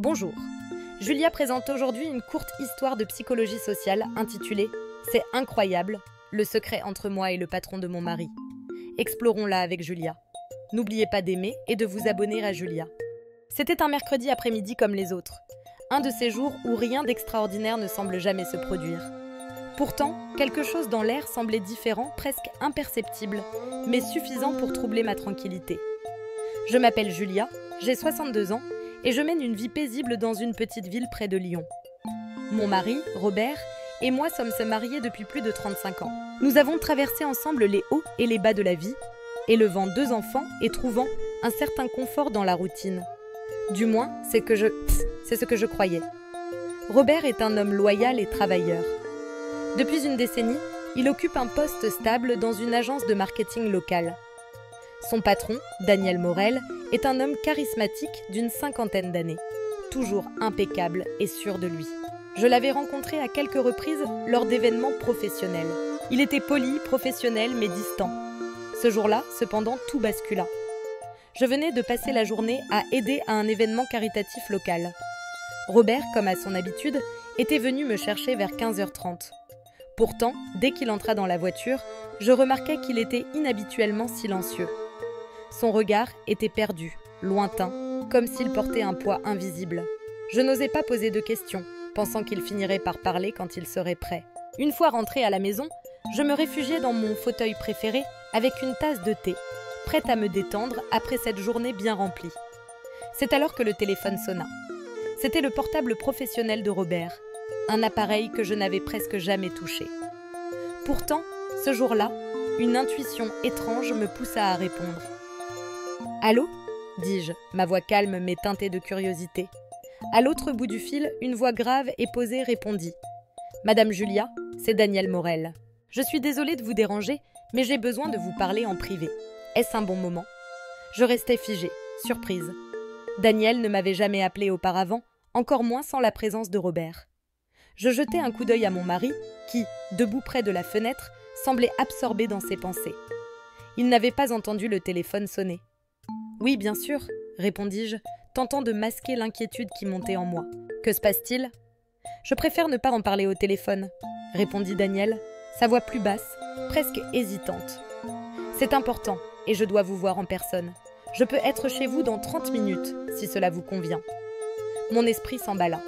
Bonjour. Julia présente aujourd'hui une courte histoire de psychologie sociale intitulée « C'est incroyable, le secret entre moi et le patron de mon mari ». Explorons-la avec Julia. N'oubliez pas d'aimer et de vous abonner à Julia. C'était un mercredi après-midi comme les autres. Un de ces jours où rien d'extraordinaire ne semble jamais se produire. Pourtant, quelque chose dans l'air semblait différent, presque imperceptible, mais suffisant pour troubler ma tranquillité. Je m'appelle Julia, j'ai 62 ans et je mène une vie paisible dans une petite ville près de Lyon. Mon mari, Robert, et moi sommes mariés depuis plus de 35 ans. Nous avons traversé ensemble les hauts et les bas de la vie, élevant 2 enfants et trouvant un certain confort dans la routine. Du moins, c'est ce que je croyais. Robert est un homme loyal et travailleur. Depuis une décennie, il occupe un poste stable dans une agence de marketing locale. Son patron, Daniel Morel, est un homme charismatique d'une 50aine d'années, toujours impeccable et sûr de lui. Je l'avais rencontré à quelques reprises lors d'événements professionnels. Il était poli, professionnel, mais distant. Ce jour-là, cependant, tout bascula. Je venais de passer la journée à aider à un événement caritatif local. Robert, comme à son habitude, était venu me chercher vers 15h30. Pourtant, dès qu'il entra dans la voiture, je remarquai qu'il était inhabituellement silencieux. Son regard était perdu, lointain, comme s'il portait un poids invisible. Je n'osais pas poser de questions, pensant qu'il finirait par parler quand il serait prêt. Une fois rentré à la maison, je me réfugiai dans mon fauteuil préféré avec une tasse de thé, prête à me détendre après cette journée bien remplie. C'est alors que le téléphone sonna. C'était le portable professionnel de Robert, un appareil que je n'avais presque jamais touché. Pourtant, ce jour-là, une intuition étrange me poussa à répondre. « Allô » dis-je, ma voix calme mais teintée de curiosité. À l'autre bout du fil, une voix grave et posée répondit. « Madame Julia, c'est Daniel Morel. Je suis désolée de vous déranger, mais j'ai besoin de vous parler en privé. Est-ce un bon moment ?» Je restais figée, surprise. Daniel ne m'avait jamais appelée auparavant, encore moins sans la présence de Robert. Je jetai un coup d'œil à mon mari, qui, debout près de la fenêtre, semblait absorbé dans ses pensées. Il n'avait pas entendu le téléphone sonner. « Oui, bien sûr, » répondis-je, tentant de masquer l'inquiétude qui montait en moi. « Que se passe-t-il ?»« Je préfère ne pas en parler au téléphone, » répondit Daniel, sa voix plus basse, presque hésitante. « C'est important, et je dois vous voir en personne. Je peux être chez vous dans 30 minutes, si cela vous convient. » Mon esprit s'emballa.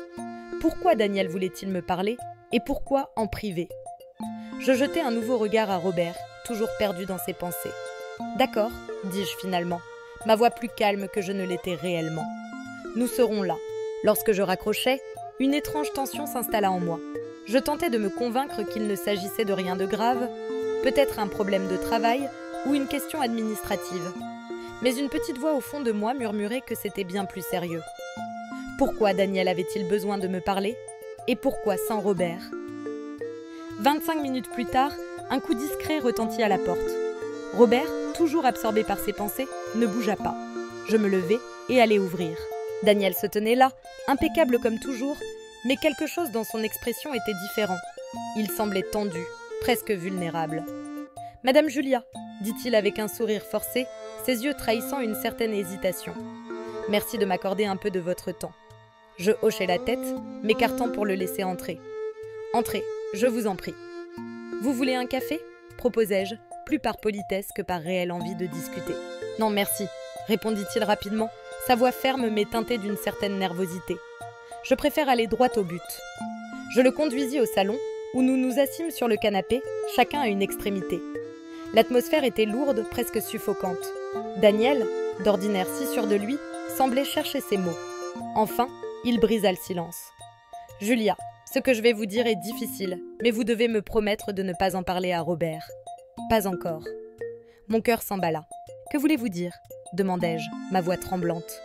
Pourquoi Daniel voulait-il me parler, et pourquoi en privé? Je jetai un nouveau regard à Robert, toujours perdu dans ses pensées. « D'accord, » dis-je finalement, ma voix plus calme que je ne l'étais réellement. « Nous serons là. » Lorsque je raccrochai, une étrange tension s'installa en moi. Je tentais de me convaincre qu'il ne s'agissait de rien de grave, peut-être un problème de travail ou une question administrative. Mais une petite voix au fond de moi murmurait que c'était bien plus sérieux. Pourquoi Daniel avait-il besoin de me parler? Et pourquoi sans Robert? 25 minutes plus tard, un coup discret retentit à la porte. Robert, toujours absorbé par ses pensées, ne bougea pas. Je me levai et allai ouvrir. Daniel se tenait là, impeccable comme toujours, mais quelque chose dans son expression était différent. Il semblait tendu, presque vulnérable. « Madame Julia » dit-il avec un sourire forcé, ses yeux trahissant une certaine hésitation. « Merci de m'accorder un peu de votre temps. » Je hochai la tête, m'écartant pour le laisser entrer. « Entrez, je vous en prie. »« Vous voulez un café ?» proposai-je, plus par politesse que par réelle envie de discuter. « Non, merci » répondit-il rapidement, sa voix ferme mais teintée d'une certaine nervosité. « Je préfère aller droit au but. » Je le conduisis au salon, où nous nous assîmes sur le canapé, chacun à une extrémité. L'atmosphère était lourde, presque suffocante. Daniel, d'ordinaire si sûr de lui, semblait chercher ses mots. Enfin, il brisa le silence. « Julia, ce que je vais vous dire est difficile, mais vous devez me promettre de ne pas en parler à Robert. »« Pas encore. » Mon cœur s'emballa. « Que voulez-vous dire ?» demandai-je, ma voix tremblante.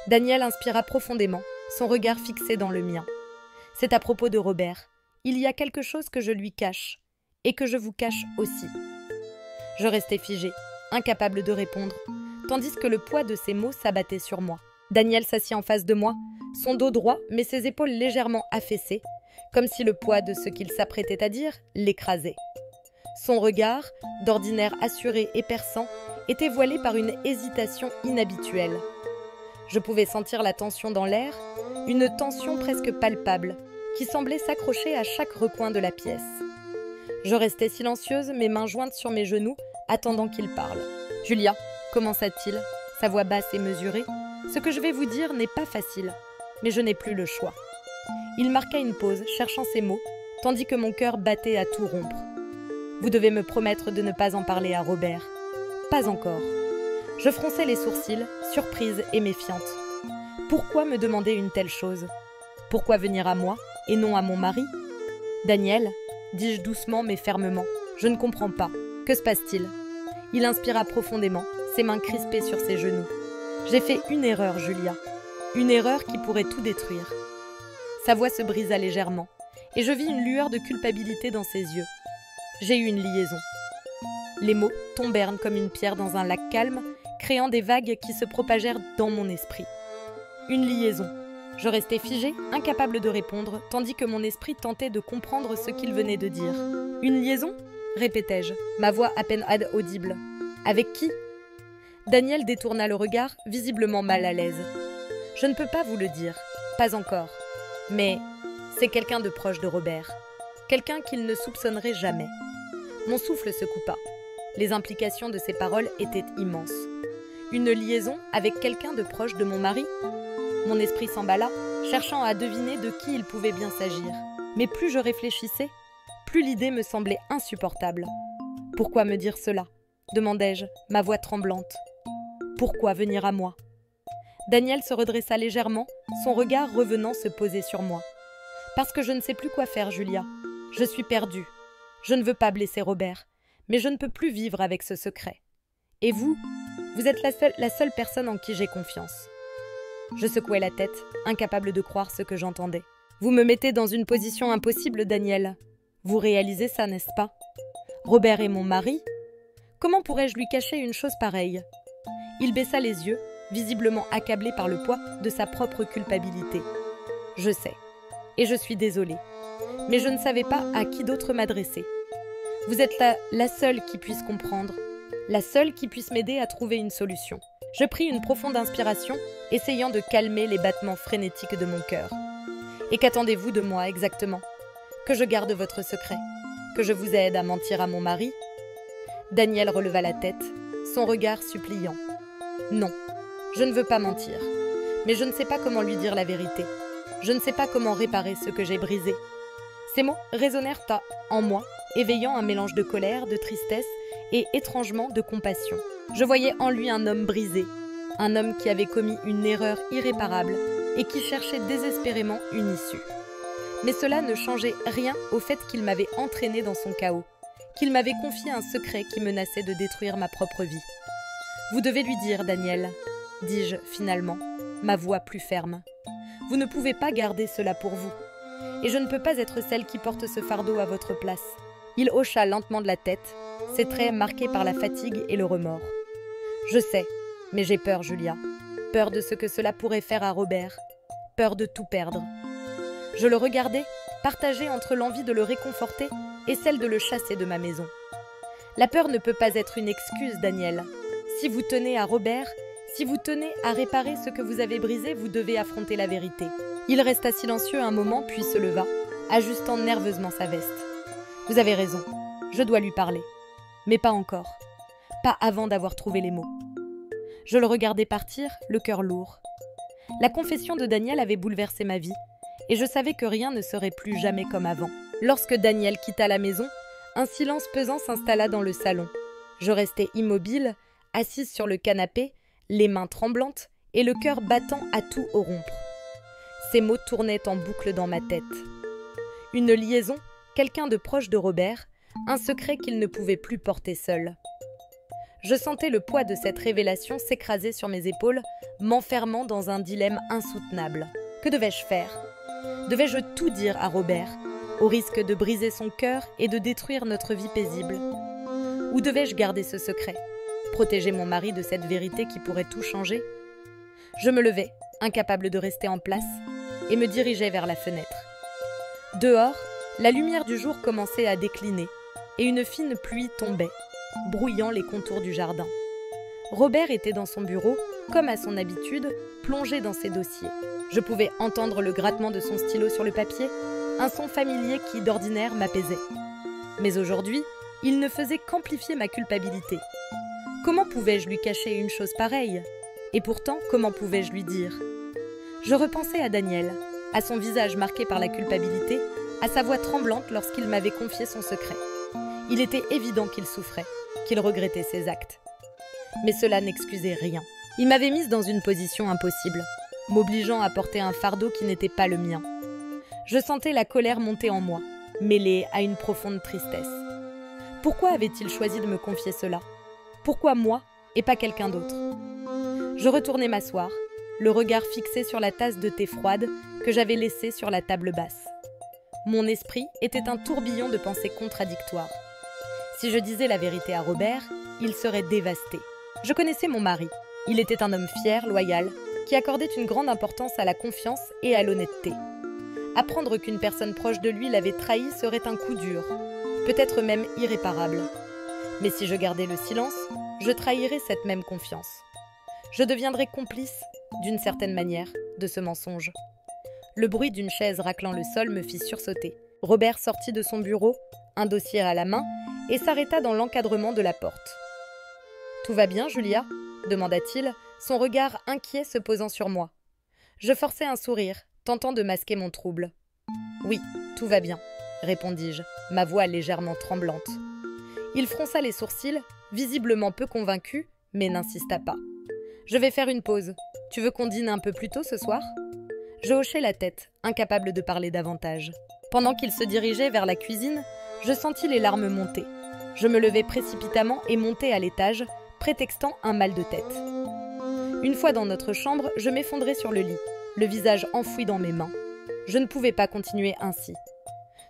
Daniel inspira profondément, son regard fixé dans le mien. « C'est à propos de Robert. Il y a quelque chose que je lui cache, et que je vous cache aussi. » Je restai figée, incapable de répondre, tandis que le poids de ses mots s'abattait sur moi. Daniel s'assit en face de moi, son dos droit mais ses épaules légèrement affaissées, comme si le poids de ce qu'il s'apprêtait à dire l'écrasait. Son regard, d'ordinaire assuré et perçant, était voilé par une hésitation inhabituelle. Je pouvais sentir la tension dans l'air, Une tension presque palpable qui semblait s'accrocher à chaque recoin de la pièce. Je restais silencieuse, mes mains jointes sur mes genoux, attendant qu'il parle. « Julia, commença-t-il, sa voix basse et mesurée, ce que je vais vous dire n'est pas facile, mais je n'ai plus le choix. » Il marqua une pause, cherchant ses mots, tandis que mon cœur battait à tout rompre. « Vous devez me promettre de ne pas en parler à Robert. » « Pas encore. » Je fronçais les sourcils, surprise et méfiante. Pourquoi me demander une telle chose? Pourquoi venir à moi et non à mon mari? « Daniel, dis-je doucement mais fermement, je ne comprends pas. Que se passe-t-il » Il inspira profondément, ses mains crispées sur ses genoux. « J'ai fait une erreur, Julia. Une erreur qui pourrait tout détruire. » Sa voix se brisa légèrement, et je vis une lueur de culpabilité dans ses yeux. J'ai eu une liaison. Les mots tombèrent comme une pierre dans un lac calme, créant des vagues qui se propagèrent dans mon esprit. Une liaison. Je restais figée, incapable de répondre, tandis que mon esprit tentait de comprendre ce qu'il venait de dire. « Une liaison » répétai-je, ma voix à peine audible. « Avec qui » Daniel détourna le regard, visiblement mal à l'aise. « Je ne peux pas vous le dire, pas encore. Mais c'est quelqu'un de proche de Robert. Quelqu'un qu'il ne soupçonnerait jamais. » Mon souffle se coupa. Les implications de ces paroles étaient immenses. Une liaison avec quelqu'un de proche de mon mari? Mon esprit s'emballa, cherchant à deviner de qui il pouvait bien s'agir. Mais plus je réfléchissais, plus l'idée me semblait insupportable. « Pourquoi me dire cela ?» demandai-je, ma voix tremblante. « Pourquoi venir à moi ?» Daniel se redressa légèrement, son regard revenant se poser sur moi. « Parce que je ne sais plus quoi faire, Julia. Je suis perdue. Je ne veux pas blesser Robert, mais je ne peux plus vivre avec ce secret. Et vous, vous êtes la seule personne en qui j'ai confiance. » Je secouai la tête, incapable de croire ce que j'entendais. « Vous me mettez dans une position impossible, Daniel. Vous réalisez ça, n'est-ce pas? Robert est mon mari. Comment pourrais-je lui cacher une chose pareille ?» Il baissa les yeux, visiblement accablé par le poids de sa propre culpabilité. « Je sais, et je suis désolée, mais je ne savais pas à qui d'autre m'adresser. Vous êtes la seule qui puisse comprendre, la seule qui puisse m'aider à trouver une solution. » Je pris une profonde inspiration, essayant de calmer les battements frénétiques de mon cœur. « Et qu'attendez-vous de moi exactement? Que je garde votre secret? Que je vous aide à mentir à mon mari ?» Daniel releva la tête, son regard suppliant. « Non, je ne veux pas mentir, mais je ne sais pas comment lui dire la vérité. Je ne sais pas comment réparer ce que j'ai brisé. » Ces mots résonnèrent en moi, éveillant un mélange de colère, de tristesse et étrangement de compassion. Je voyais en lui un homme brisé, un homme qui avait commis une erreur irréparable et qui cherchait désespérément une issue. Mais cela ne changeait rien au fait qu'il m'avait entraîné dans son chaos, qu'il m'avait confié un secret qui menaçait de détruire ma propre vie. « Vous devez lui dire, Daniel, » dis-je finalement, ma voix plus ferme. « Vous ne pouvez pas garder cela pour vous. Et je ne peux pas être celle qui porte ce fardeau à votre place. » Il hocha lentement de la tête, ses traits marqués par la fatigue et le remords. « Je sais, mais j'ai peur, Julia. Peur de ce que cela pourrait faire à Robert. Peur de tout perdre. » Je le regardais, partagé entre l'envie de le réconforter et celle de le chasser de ma maison. « La peur ne peut pas être une excuse, Daniel. Si vous tenez à Robert, si vous tenez à réparer ce que vous avez brisé, vous devez affronter la vérité. » Il resta silencieux un moment, puis se leva, ajustant nerveusement sa veste. « Vous avez raison, je dois lui parler. Mais pas encore. Pas avant d'avoir trouvé les mots. » Je le regardais partir, le cœur lourd. La confession de Daniel avait bouleversé ma vie, et je savais que rien ne serait plus jamais comme avant. Lorsque Daniel quitta la maison, un silence pesant s'installa dans le salon. Je restai immobile, assise sur le canapé, les mains tremblantes et le cœur battant à tout au rompre. Ces mots tournaient en boucle dans ma tête. Une liaison, quelqu'un de proche de Robert, un secret qu'il ne pouvait plus porter seul. Je sentais le poids de cette révélation s'écraser sur mes épaules, m'enfermant dans un dilemme insoutenable. Que devais-je faire? Devais-je tout dire à Robert, au risque de briser son cœur et de détruire notre vie paisible? Ou devais-je garder ce secret, protéger mon mari de cette vérité qui pourrait tout changer? Je me levai, incapable de rester en place, et me dirigeai vers la fenêtre. Dehors, la lumière du jour commençait à décliner, et une fine pluie tombait, brouillant les contours du jardin. Robert était dans son bureau, comme à son habitude, plongé dans ses dossiers. Je pouvais entendre le grattement de son stylo sur le papier, un son familier qui, d'ordinaire, m'apaisait. Mais aujourd'hui, il ne faisait qu'amplifier ma culpabilité. Comment pouvais-je lui cacher une chose pareille? Et pourtant, comment pouvais-je lui dire? Je repensais à Daniel, à son visage marqué par la culpabilité, à sa voix tremblante lorsqu'il m'avait confié son secret. Il était évident qu'il souffrait, qu'il regrettait ses actes. Mais cela n'excusait rien. Il m'avait mise dans une position impossible, m'obligeant à porter un fardeau qui n'était pas le mien. Je sentais la colère monter en moi, mêlée à une profonde tristesse. Pourquoi avait-il choisi de me confier cela? Pourquoi moi et pas quelqu'un d'autre? Je retournai m'asseoir, le regard fixé sur la tasse de thé froide que j'avais laissée sur la table basse. Mon esprit était un tourbillon de pensées contradictoires. Si je disais la vérité à Robert, il serait dévasté. Je connaissais mon mari. Il était un homme fier, loyal, qui accordait une grande importance à la confiance et à l'honnêteté. Apprendre qu'une personne proche de lui l'avait trahi serait un coup dur, peut-être même irréparable. Mais si je gardais le silence, je trahirais cette même confiance. Je deviendrais complice, d'une certaine manière, de ce mensonge. Le bruit d'une chaise raclant le sol me fit sursauter. Robert sortit de son bureau, un dossier à la main, et s'arrêta dans l'encadrement de la porte. « Tout va bien, Julia ?» demanda-t-il, son regard inquiet se posant sur moi. Je forçai un sourire, tentant de masquer mon trouble. « Oui, tout va bien », répondis-je, ma voix légèrement tremblante. Il fronça les sourcils, visiblement peu convaincu, mais n'insista pas. « Je vais faire une pause. Tu veux qu'on dîne un peu plus tôt ce soir ?» Je hochai la tête, incapable de parler davantage. Pendant qu'il se dirigeait vers la cuisine, je sentis les larmes monter. Je me levai précipitamment et montai à l'étage, prétextant un mal de tête. Une fois dans notre chambre, je m'effondrai sur le lit, le visage enfoui dans mes mains. Je ne pouvais pas continuer ainsi.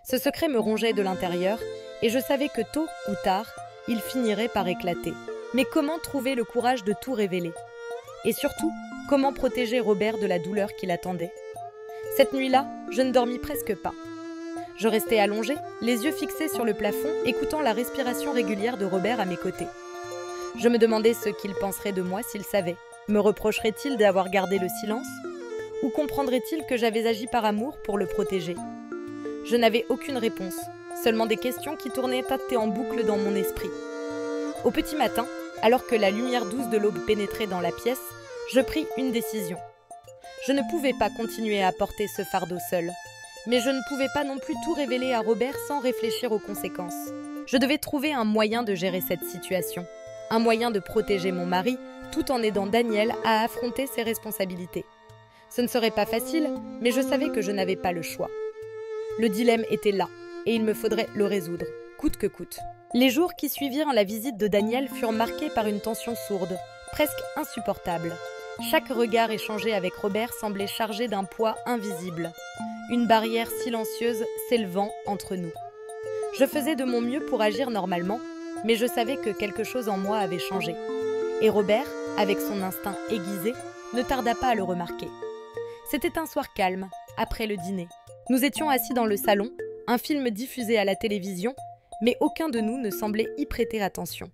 Ce secret me rongeait de l'intérieur, et je savais que tôt ou tard, il finirait par éclater. Mais comment trouver le courage de tout révéler? Et surtout, comment protéger Robert de la douleur qui l'attendait? Cette nuit-là, je ne dormis presque pas. Je restais allongée, les yeux fixés sur le plafond, écoutant la respiration régulière de Robert à mes côtés. Je me demandais ce qu'il penserait de moi s'il savait. Me reprocherait-il d'avoir gardé le silence? Ou comprendrait-il que j'avais agi par amour pour le protéger? Je n'avais aucune réponse, seulement des questions qui tournaient tâtées en boucle dans mon esprit. Au petit matin, alors que la lumière douce de l'aube pénétrait dans la pièce, je pris une décision. Je ne pouvais pas continuer à porter ce fardeau seul. Mais je ne pouvais pas non plus tout révéler à Robert sans réfléchir aux conséquences. Je devais trouver un moyen de gérer cette situation, un moyen de protéger mon mari, tout en aidant Daniel à affronter ses responsabilités. Ce ne serait pas facile, mais je savais que je n'avais pas le choix. Le dilemme était là, et il me faudrait le résoudre, coûte que coûte. Les jours qui suivirent la visite de Daniel furent marqués par une tension sourde, presque insupportable. Chaque regard échangé avec Robert semblait chargé d'un poids invisible. Une barrière silencieuse s'élevant entre nous. Je faisais de mon mieux pour agir normalement, mais je savais que quelque chose en moi avait changé. Et Robert, avec son instinct aiguisé, ne tarda pas à le remarquer. C'était un soir calme, après le dîner. Nous étions assis dans le salon, un film diffusé à la télévision, mais aucun de nous ne semblait y prêter attention.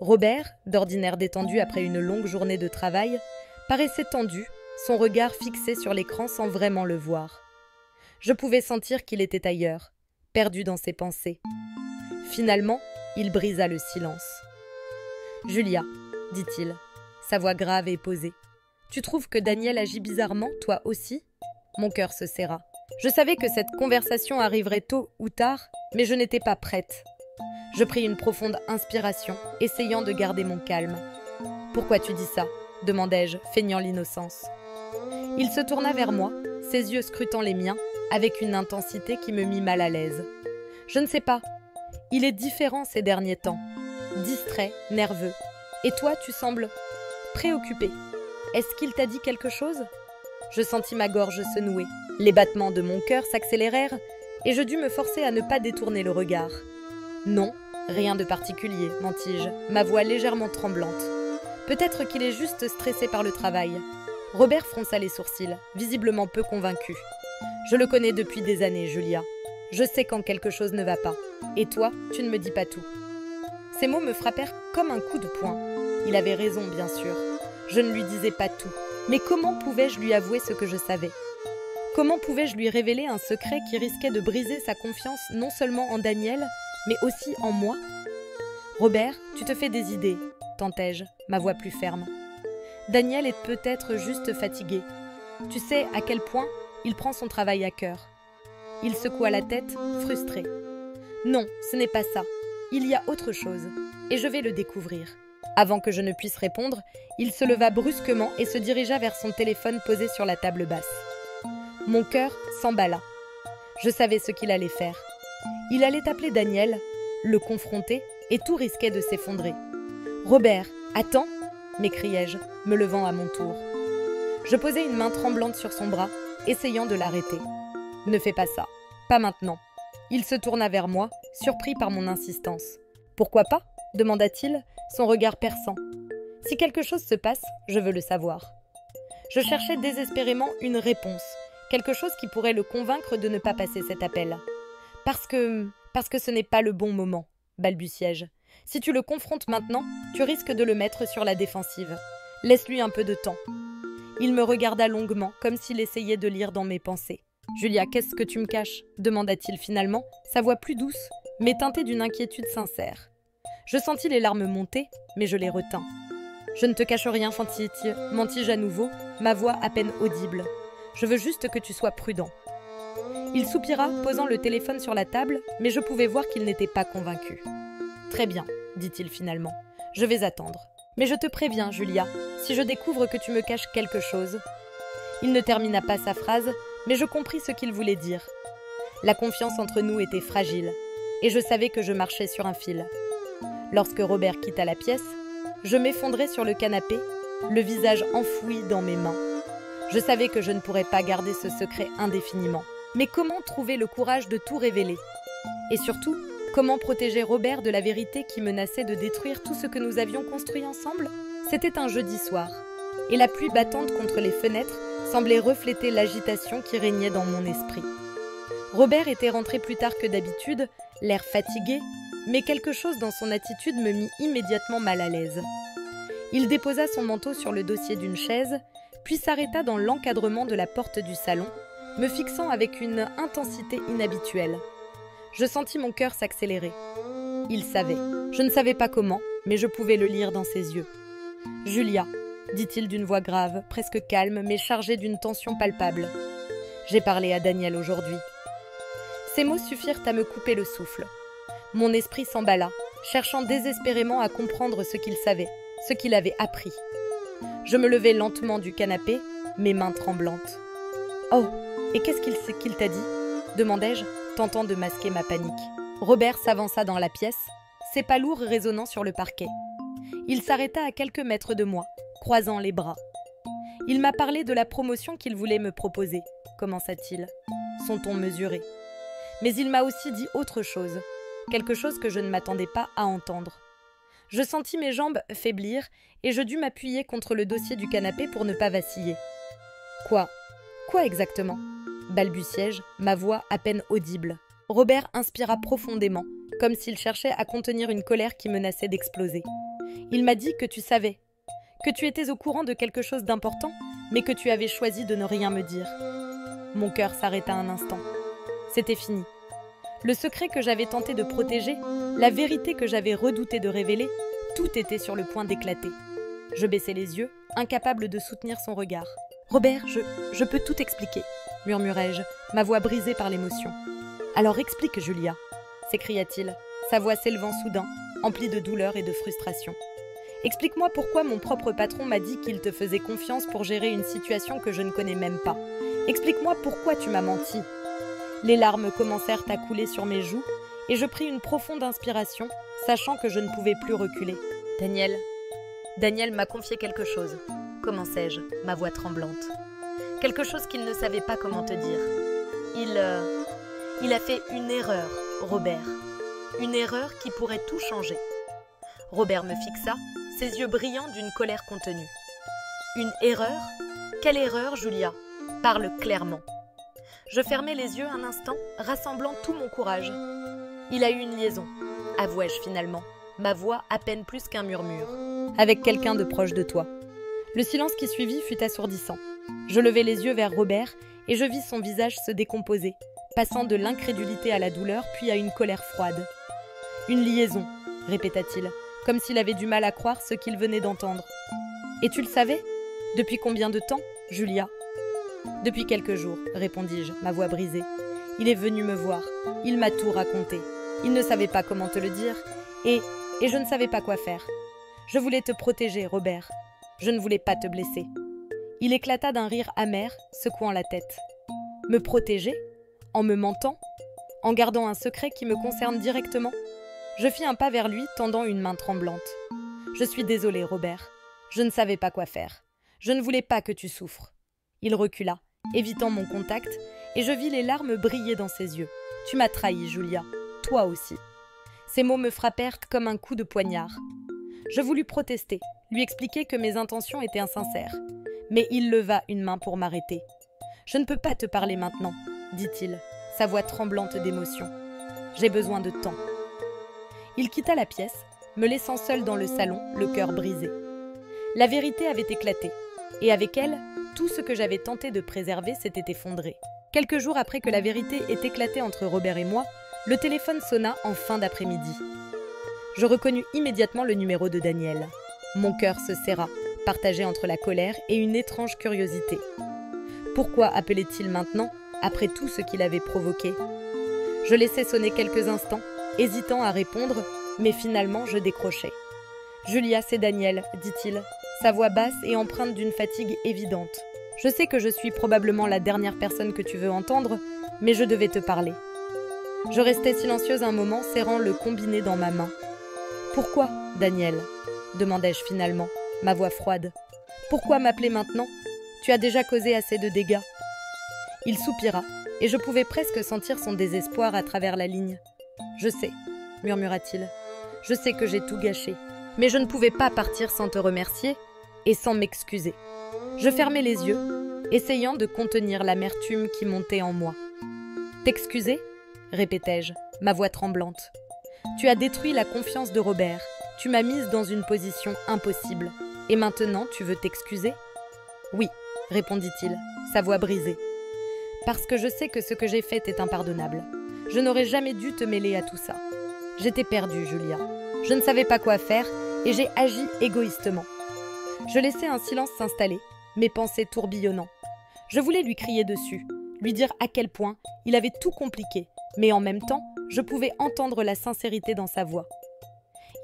Robert, d'ordinaire détendu après une longue journée de travail, paraissait tendu, son regard fixé sur l'écran sans vraiment le voir. Je pouvais sentir qu'il était ailleurs, perdu dans ses pensées. Finalement, il brisa le silence. « Julia, dit-il, sa voix grave et posée, tu trouves que Daniel agit bizarrement, toi aussi ?» Mon cœur se serra. Je savais que cette conversation arriverait tôt ou tard, mais je n'étais pas prête. Je pris une profonde inspiration, essayant de garder mon calme. « Pourquoi tu dis ça ?» demandai-je, feignant l'innocence. Il se tourna vers moi, ses yeux scrutant les miens, avec une intensité qui me mit mal à l'aise. Je ne sais pas. Il est différent ces derniers temps. Distrait, nerveux. Et toi, tu sembles préoccupé. Est-ce qu'il t'a dit quelque chose? Je sentis ma gorge se nouer. Les battements de mon cœur s'accélérèrent et je dus me forcer à ne pas détourner le regard. Non, rien de particulier, mentis-je, ma voix légèrement tremblante. Peut-être qu'il est juste stressé par le travail. Robert fronça les sourcils, visiblement peu convaincu. Je le connais depuis des années, Julia. Je sais quand quelque chose ne va pas. Et toi, tu ne me dis pas tout. Ces mots me frappèrent comme un coup de poing. Il avait raison, bien sûr. Je ne lui disais pas tout. Mais comment pouvais-je lui avouer ce que je savais? Comment pouvais-je lui révéler un secret qui risquait de briser sa confiance non seulement en Daniel, mais aussi en moi? Robert, tu te fais des idées, tentai-je, ma voix plus ferme. Daniel est peut-être juste fatigué. Tu sais à quel point il prend son travail à cœur. Il secoua la tête, frustré. Non, ce n'est pas ça. Il y a autre chose, et je vais le découvrir. Avant que je ne puisse répondre, il se leva brusquement et se dirigea vers son téléphone posé sur la table basse. Mon cœur s'emballa. Je savais ce qu'il allait faire. Il allait appeler Daniel, le confronter, et tout risquait de s'effondrer. « Robert, attends !» m'écriai-je, me levant à mon tour. Je posai une main tremblante sur son bras, essayant de l'arrêter. « Ne fais pas ça. Pas maintenant. » Il se tourna vers moi, surpris par mon insistance. « Pourquoi pas ?» demanda-t-il, son regard perçant. « Si quelque chose se passe, je veux le savoir. » Je cherchais désespérément une réponse, quelque chose qui pourrait le convaincre de ne pas passer cet appel. « Parce que ce n'est pas le bon moment, » balbutiai-je. « Si tu le confrontes maintenant, tu risques de le mettre sur la défensive. Laisse-lui un peu de temps. » Il me regarda longuement, comme s'il essayait de lire dans mes pensées. « Julia, qu'est-ce que tu me caches ?» demanda-t-il finalement, sa voix plus douce, mais teintée d'une inquiétude sincère. Je sentis les larmes monter, mais je les retins. « Je ne te cache rien, mentis-je à nouveau, ma voix à peine audible. Je veux juste que tu sois prudent. » Il soupira, posant le téléphone sur la table, mais je pouvais voir qu'il n'était pas convaincu. « Très bien, dit-il finalement. Je vais attendre. Mais je te préviens, Julia, si je découvre que tu me caches quelque chose. » Il ne termina pas sa phrase, mais je compris ce qu'il voulait dire. La confiance entre nous était fragile, et je savais que je marchais sur un fil. Lorsque Robert quitta la pièce, je m'effondrai sur le canapé, le visage enfoui dans mes mains. Je savais que je ne pourrais pas garder ce secret indéfiniment. Mais comment trouver le courage de tout révéler? Et surtout, comment protéger Robert de la vérité qui menaçait de détruire tout ce que nous avions construit ensemble? C'était un jeudi soir, et la pluie battante contre les fenêtres semblait refléter l'agitation qui régnait dans mon esprit. Robert était rentré plus tard que d'habitude, l'air fatigué, mais quelque chose dans son attitude me mit immédiatement mal à l'aise. Il déposa son manteau sur le dossier d'une chaise, puis s'arrêta dans l'encadrement de la porte du salon, me fixant avec une intensité inhabituelle. Je sentis mon cœur s'accélérer. Il savait. Je ne savais pas comment, mais je pouvais le lire dans ses yeux. « Julia », dit-il d'une voix grave, presque calme, mais chargée d'une tension palpable. « J'ai parlé à Daniel aujourd'hui. » Ces mots suffirent à me couper le souffle. Mon esprit s'emballa, cherchant désespérément à comprendre ce qu'il savait, ce qu'il avait appris. Je me levai lentement du canapé, mes mains tremblantes. « Oh, et qu'est-ce qu'il t'a dit ?» demandai-je, tentant de masquer ma panique. Robert s'avança dans la pièce, ses pas lourds résonnant sur le parquet. Il s'arrêta à quelques mètres de moi, croisant les bras. Il m'a parlé de la promotion qu'il voulait me proposer, commença-t-il, son ton mesuré. Mais il m'a aussi dit autre chose, quelque chose que je ne m'attendais pas à entendre. Je sentis mes jambes faiblir et je dus m'appuyer contre le dossier du canapé pour ne pas vaciller. « Quoi exactement ?» balbutiai-je, ma voix à peine audible. Robert inspira profondément, comme s'il cherchait à contenir une colère qui menaçait d'exploser. Il m'a dit que tu savais, que tu étais au courant de quelque chose d'important, mais que tu avais choisi de ne rien me dire. Mon cœur s'arrêta un instant. C'était fini. Le secret que j'avais tenté de protéger, la vérité que j'avais redouté de révéler, tout était sur le point d'éclater. Je baissai les yeux, incapable de soutenir son regard. « Robert, je peux tout expliquer », murmurai-je, ma voix brisée par l'émotion. « Alors explique, Julia », s'écria-t-il, sa voix s'élevant soudain, emplie de douleur et de frustration. « Explique-moi pourquoi mon propre patron m'a dit qu'il te faisait confiance pour gérer une situation que je ne connais même pas. Explique-moi pourquoi tu m'as menti. » Les larmes commencèrent à couler sur mes joues et je pris une profonde inspiration, sachant que je ne pouvais plus reculer. « Daniel m'a confié quelque chose, » commençai-je, ma voix tremblante. « Quelque chose qu'il ne savait pas comment te dire. Il a fait une erreur, Robert. Une erreur qui pourrait tout changer. » Robert me fixa, ses yeux brillants d'une colère contenue. « Une erreur? Quelle erreur, Julia? Parle clairement. » Je fermai les yeux un instant, rassemblant tout mon courage. « Il a eu une liaison, avouai-je finalement, ma voix à peine plus qu'un murmure. Avec quelqu'un de proche de toi. Le silence qui suivit fut assourdissant. Je levai les yeux vers Robert et je vis son visage se décomposer, passant de l'incrédulité à la douleur, puis à une colère froide. « Une liaison », répéta-t-il, comme s'il avait du mal à croire ce qu'il venait d'entendre. « Et tu le savais ? Depuis combien de temps, Julia ?»« Depuis quelques jours, répondis-je, ma voix brisée. Il est venu me voir. Il m'a tout raconté. Il ne savait pas comment te le dire, et je ne savais pas quoi faire. Je voulais te protéger, Robert. Je ne voulais pas te blesser. » Il éclata d'un rire amer, secouant la tête. « Me protéger ? En me mentant ? En gardant un secret qui me concerne directement ? » Je fis un pas vers lui, tendant une main tremblante. « Je suis désolée, Robert. Je ne savais pas quoi faire. Je ne voulais pas que tu souffres. » Il recula, évitant mon contact, et je vis les larmes briller dans ses yeux. « Tu m'as trahi, Julia. Toi aussi. » Ces mots me frappèrent comme un coup de poignard. Je voulus protester, lui expliquer que mes intentions étaient insincères. Mais il leva une main pour m'arrêter. « Je ne peux pas te parler maintenant, » dit-il, sa voix tremblante d'émotion. « J'ai besoin de temps. » Il quitta la pièce, me laissant seule dans le salon, le cœur brisé. La vérité avait éclaté, et avec elle, tout ce que j'avais tenté de préserver s'était effondré. Quelques jours après que la vérité ait éclaté entre Robert et moi, le téléphone sonna en fin d'après-midi. Je reconnus immédiatement le numéro de Daniel. Mon cœur se serra, partagé entre la colère et une étrange curiosité. Pourquoi appelait-il maintenant, après tout ce qu'il avait provoqué ? Je laissai sonner quelques instants, hésitant à répondre, mais finalement je décrochai. « Julia, c'est Daniel, dit-il, sa voix basse et empreinte d'une fatigue évidente. Je sais que je suis probablement la dernière personne que tu veux entendre, mais je devais te parler. » Je restai silencieuse un moment, serrant le combiné dans ma main. « Pourquoi, Daniel ?» demandai-je finalement, ma voix froide. « Pourquoi m'appeler maintenant ? Tu as déjà causé assez de dégâts. » Il soupira, et je pouvais presque sentir son désespoir à travers la ligne. « Je sais, » murmura-t-il. « Je sais que j'ai tout gâché, mais je ne pouvais pas partir sans te remercier et sans m'excuser. » Je fermai les yeux, essayant de contenir l'amertume qui montait en moi. « T'excuser ?» répétai-je, ma voix tremblante. « Tu as détruit la confiance de Robert. Tu m'as mise dans une position impossible. Et maintenant, tu veux t'excuser ? » ?»« Oui, » répondit-il, sa voix brisée. « Parce que je sais que ce que j'ai fait est impardonnable. Je n'aurais jamais dû te mêler à tout ça. J'étais perdue, Julia. Je ne savais pas quoi faire et j'ai agi égoïstement. » Je laissai un silence s'installer, mes pensées tourbillonnant. Je voulais lui crier dessus, lui dire à quel point il avait tout compliqué, mais en même temps, je pouvais entendre la sincérité dans sa voix.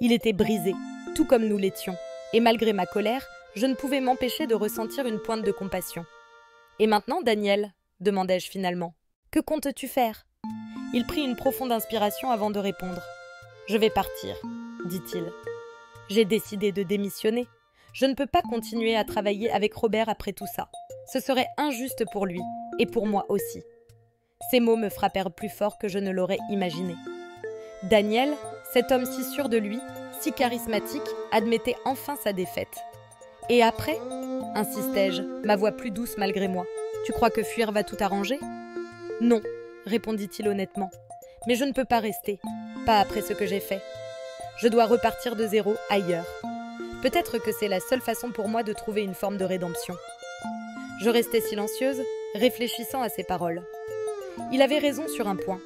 Il était brisé, tout comme nous l'étions, et malgré ma colère, je ne pouvais m'empêcher de ressentir une pointe de compassion. « Et maintenant, Daniel ?» demandai-je finalement. « Que comptes-tu faire ?» Il prit une profonde inspiration avant de répondre. « Je vais partir, » dit-il. « J'ai décidé de démissionner. Je ne peux pas continuer à travailler avec Robert après tout ça. Ce serait injuste pour lui, et pour moi aussi. » Ces mots me frappèrent plus fort que je ne l'aurais imaginé. Daniel, cet homme si sûr de lui, si charismatique, admettait enfin sa défaite. « Et après ?» insistai-je, ma voix plus douce malgré moi. « Tu crois que fuir va tout arranger ?»« Non, » répondit-il honnêtement. « Mais je ne peux pas rester, pas après ce que j'ai fait. Je dois repartir de zéro ailleurs. Peut-être que c'est la seule façon pour moi de trouver une forme de rédemption. » Je restai silencieuse, réfléchissant à ses paroles. Il avait raison sur un point.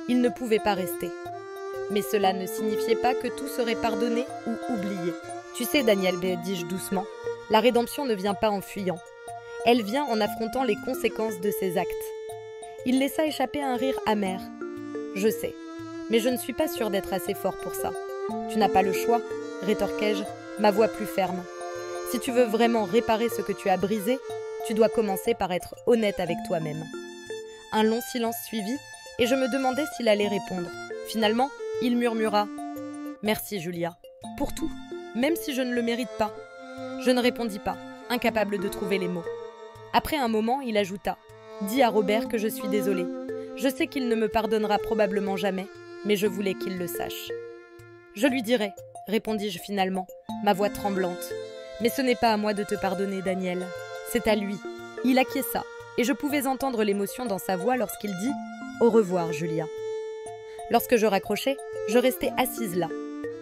Il ne pouvait pas rester. Mais cela ne signifiait pas que tout serait pardonné ou oublié. « Tu sais, Daniel, dis-je doucement, la rédemption ne vient pas en fuyant. Elle vient en affrontant les conséquences de ses actes. » Il laissa échapper un rire amer. « Je sais, mais je ne suis pas sûre d'être assez fort pour ça. Tu n'as pas le choix, » rétorquai-je, ma voix plus ferme. « Si tu veux vraiment réparer ce que tu as brisé, tu dois commencer par être honnête avec toi-même. » Un long silence suivit, et je me demandais s'il allait répondre. Finalement, il murmura « Merci, Julia, pour tout, même si je ne le mérite pas. » Je ne répondis pas, incapable de trouver les mots. Après un moment, il ajouta « Dis à Robert que je suis désolée. Je sais qu'il ne me pardonnera probablement jamais, mais je voulais qu'il le sache. »« Je lui dirai, » répondis-je finalement, ma voix tremblante. « Mais ce n'est pas à moi de te pardonner, Daniel. C'est à lui. » Il acquiesça, et je pouvais entendre l'émotion dans sa voix lorsqu'il dit « Au revoir, Julia. » Lorsque je raccrochai, je restais assise là,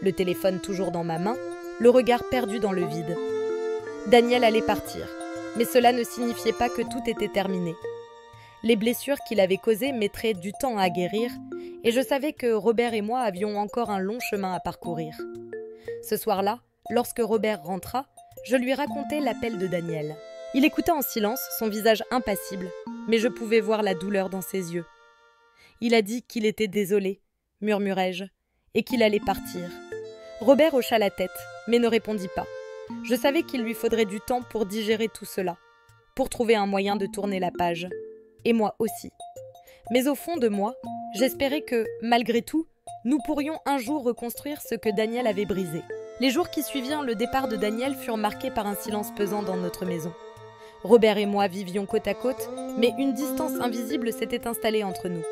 le téléphone toujours dans ma main, le regard perdu dans le vide. Daniel allait partir, mais cela ne signifiait pas que tout était terminé. Les blessures qu'il avait causées mettraient du temps à guérir, et je savais que Robert et moi avions encore un long chemin à parcourir. Ce soir-là, lorsque Robert rentra, je lui racontai l'appel de Daniel. Il écouta en silence, son visage impassible, mais je pouvais voir la douleur dans ses yeux. Il a dit qu'il était désolé, murmurai-je, et qu'il allait partir. Robert hocha la tête, mais ne répondit pas. Je savais qu'il lui faudrait du temps pour digérer tout cela, pour trouver un moyen de tourner la page. Et moi aussi. Mais au fond de moi, j'espérais que, malgré tout, nous pourrions un jour reconstruire ce que Daniel avait brisé. Les jours qui suivirent le départ de Daniel furent marqués par un silence pesant dans notre maison. Robert et moi vivions côte à côte, mais une distance invisible s'était installée entre nous.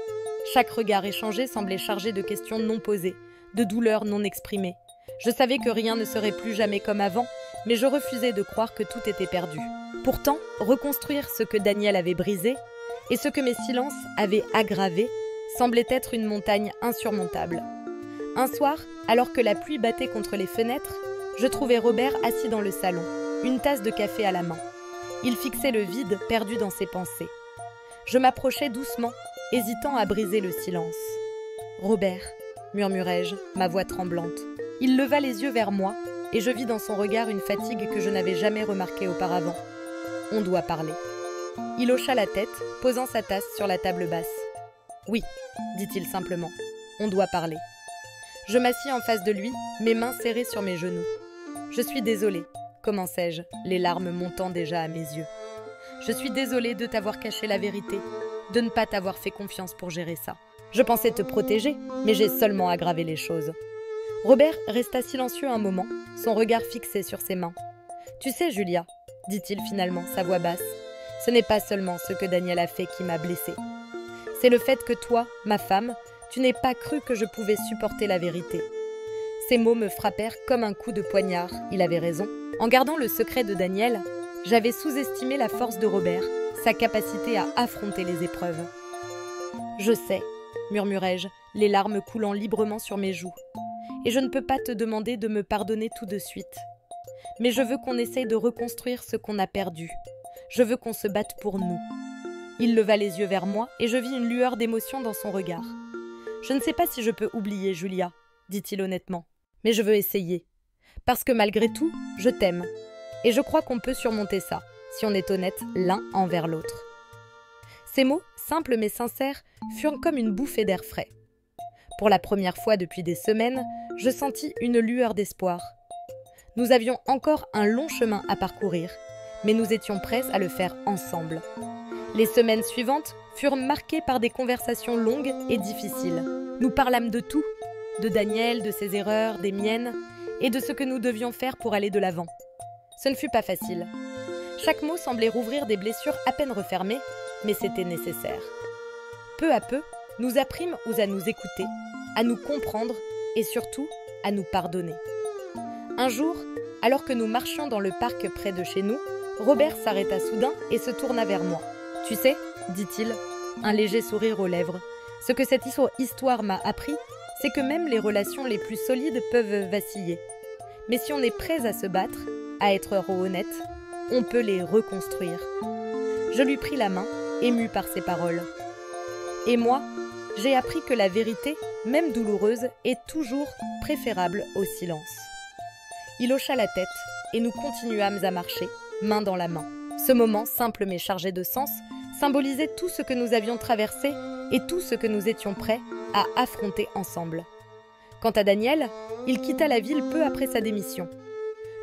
Chaque regard échangé semblait chargé de questions non posées, de douleurs non exprimées. Je savais que rien ne serait plus jamais comme avant, mais je refusais de croire que tout était perdu. Pourtant, reconstruire ce que Daniel avait brisé, et ce que mes silences avaient aggravé, semblait être une montagne insurmontable. Un soir, alors que la pluie battait contre les fenêtres, je trouvai Robert assis dans le salon, une tasse de café à la main. Il fixait le vide, perdu dans ses pensées. Je m'approchai doucement, hésitant à briser le silence. « Robert », murmurai-je, ma voix tremblante. Il leva les yeux vers moi, et je vis dans son regard une fatigue que je n'avais jamais remarquée auparavant. « On doit parler. » Il hocha la tête, posant sa tasse sur la table basse. « Oui, » dit-il simplement, « on doit parler. » Je m'assis en face de lui, mes mains serrées sur mes genoux. « Je suis désolée, » commençai-je, les larmes montant déjà à mes yeux. « Je suis désolée de t'avoir caché la vérité, de ne pas t'avoir fait confiance pour gérer ça. Je pensais te protéger, mais j'ai seulement aggravé les choses. » Robert resta silencieux un moment, son regard fixé sur ses mains. « Tu sais, Julia, » dit-il finalement, sa voix basse, « ce n'est pas seulement ce que Daniel a fait qui m'a blessée. C'est le fait que toi, ma femme, tu n'aies pas cru que je pouvais supporter la vérité. » Ces mots me frappèrent comme un coup de poignard, il avait raison. En gardant le secret de Daniel, j'avais sous-estimé la force de Robert, sa capacité à affronter les épreuves. « Je sais, » murmurai-je, les larmes coulant librement sur mes joues. « Et je ne peux pas te demander de me pardonner tout de suite. Mais je veux qu'on essaye de reconstruire ce qu'on a perdu. Je veux qu'on se batte pour nous. » Il leva les yeux vers moi et je vis une lueur d'émotion dans son regard. « Je ne sais pas si je peux oublier, Julia, » dit-il honnêtement, « mais je veux essayer. Parce que malgré tout, je t'aime. Et je crois qu'on peut surmonter ça, si on est honnête l'un envers l'autre. » Ces mots, simples mais sincères, furent comme une bouffée d'air frais. Pour la première fois depuis des semaines, je sentis une lueur d'espoir. Nous avions encore un long chemin à parcourir, mais nous étions prêts à le faire ensemble. Les semaines suivantes furent marquées par des conversations longues et difficiles. Nous parlâmes de tout, de Daniel, de ses erreurs, des miennes, et de ce que nous devions faire pour aller de l'avant. Ce ne fut pas facile. Chaque mot semblait rouvrir des blessures à peine refermées, mais c'était nécessaire. Peu à peu, nous apprîmes à nous écouter, à nous comprendre et surtout à nous pardonner. Un jour, alors que nous marchions dans le parc près de chez nous, Robert s'arrêta soudain et se tourna vers moi. « Tu sais, » dit-il, un léger sourire aux lèvres, « ce que cette histoire m'a appris, c'est que même les relations les plus solides peuvent vaciller. Mais si on est prêt à se battre, à être honnête, on peut les reconstruire. » Je lui pris la main, émue par ses paroles. Et moi, j'ai appris que la vérité, même douloureuse, est toujours préférable au silence. Il hocha la tête et nous continuâmes à marcher, main dans la main. Ce moment, simple mais chargé de sens, symbolisait tout ce que nous avions traversé et tout ce que nous étions prêts à affronter ensemble. Quant à Daniel, il quitta la ville peu après sa démission.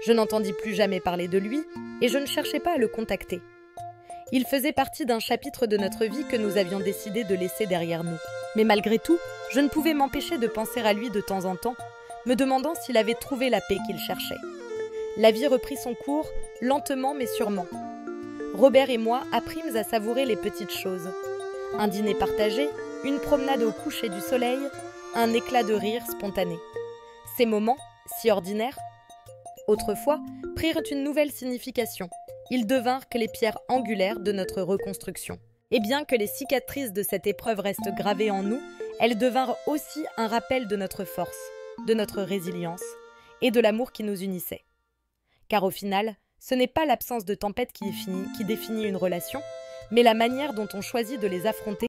Je n'entendis plus jamais parler de lui et je ne cherchais pas à le contacter. Il faisait partie d'un chapitre de notre vie que nous avions décidé de laisser derrière nous. Mais malgré tout, je ne pouvais m'empêcher de penser à lui de temps en temps, me demandant s'il avait trouvé la paix qu'il cherchait. La vie reprit son cours, lentement mais sûrement. Robert et moi apprîmes à savourer les petites choses. Un dîner partagé, une promenade au coucher du soleil, un éclat de rire spontané. Ces moments, si ordinaires, autrefois, prirent une nouvelle signification. Ils devinrent que les pierres angulaires de notre reconstruction. Et bien que les cicatrices de cette épreuve restent gravées en nous, elles devinrent aussi un rappel de notre force, de notre résilience et de l'amour qui nous unissait. Car au final, Ce n'est pas l'absence de tempête qui définit une relation, mais la manière dont on choisit de les affronter